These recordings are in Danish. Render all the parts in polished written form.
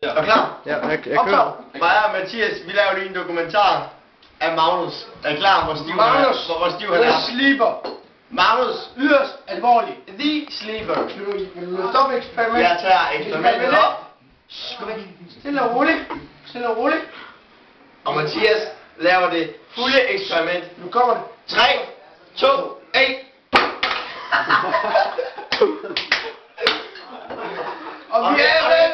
Er du klar? Ja, jeg kører. Mig og Mathias, vi laver lige en dokumentar af Magnus. Er I klar? Hvor stiv han er? Hvor stiv han er? Sleeper. Magnus. Yderst alvorligt. The Sleeper. Vil du stoppe eksperimentet? Jeg tager eksperimentet op. Gå væk. Stille og roligt. Stille og roligt. Og Mathias laver det fulde eksperiment. Nu kommer det. 3, 2, 1. Og vi er med.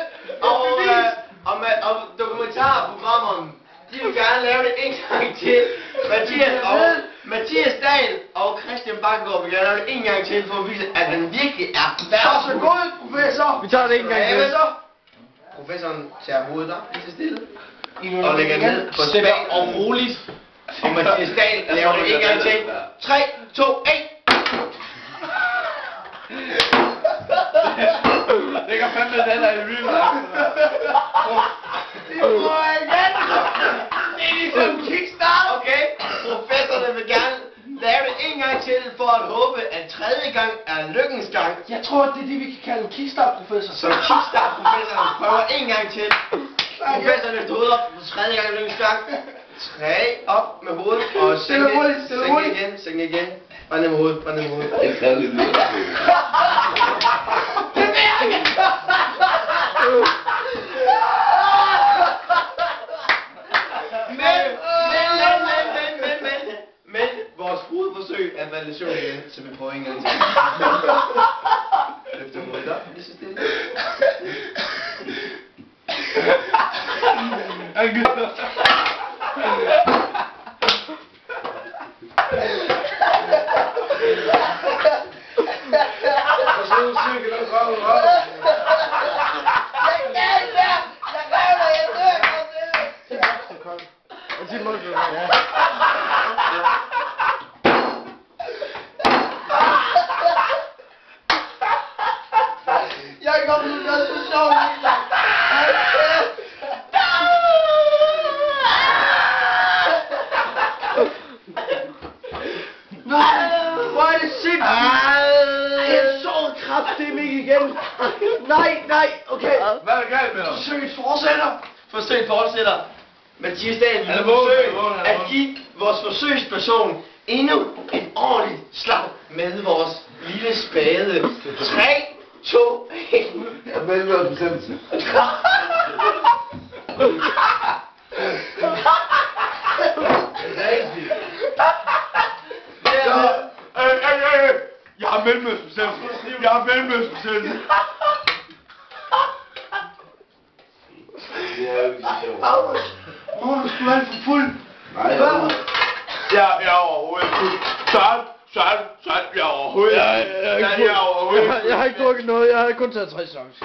Og dokumentarprogrammerne, de vil gerne lave det en gang til. Mathias Dahl og Christian Bakkegård vil gerne lave det en gang til, for at vise, at han virkelig er Vær så god, professor. Vi tager det en gang til. Professoren tager hovedet op, lige så stille. Og lægger ned på spænd og roligt. Og Mathias Dahl laver det en gang til. 3, 2, 1. Det kan fandme den der i byen. Det prøver jeg igen. Det er ligesom kickstart. Okay, professorerne vil gerne lave det en gang til, for at håbe, at tredje gang er lykkens gang. Jeg tror, det er det, vi kan kalde en kickstart, professor. Så kickstart-professoren prøver en gang til. Professoren løfter hovedet op for tredje gang er lykkens gang. 3 op med hovedet og sænk igen. Bare ned med hovedet, Jeg kan det lidt. Men vores hovedforsøg er validation igen, så vi prøver en gang til. Løfter hovedet op, lige så stille. Jeg kan godt blive noget så sjovt. Hvor er det sindssygt. Jeg så kraftedeme igen. Nej, okay. Hvad er der galt med dig? Forsøget fortsætter. Mathias Dahl, vi vil forsøge at give vores forsøgsperson endnu en ordentlig slag med vores lille spade. 3, 2, 1. Jeg vælger at bestemme sig. Jeg har mellemøstbestemmelse. Det er jo ikke så sjovt. Du skulle være for fuld. Nej, jeg er overhovedet ikke fuld. Sådan, jeg er overhovedet ikke fuld. Jeg har ikke drukket noget, jeg har kun taget 3 songs.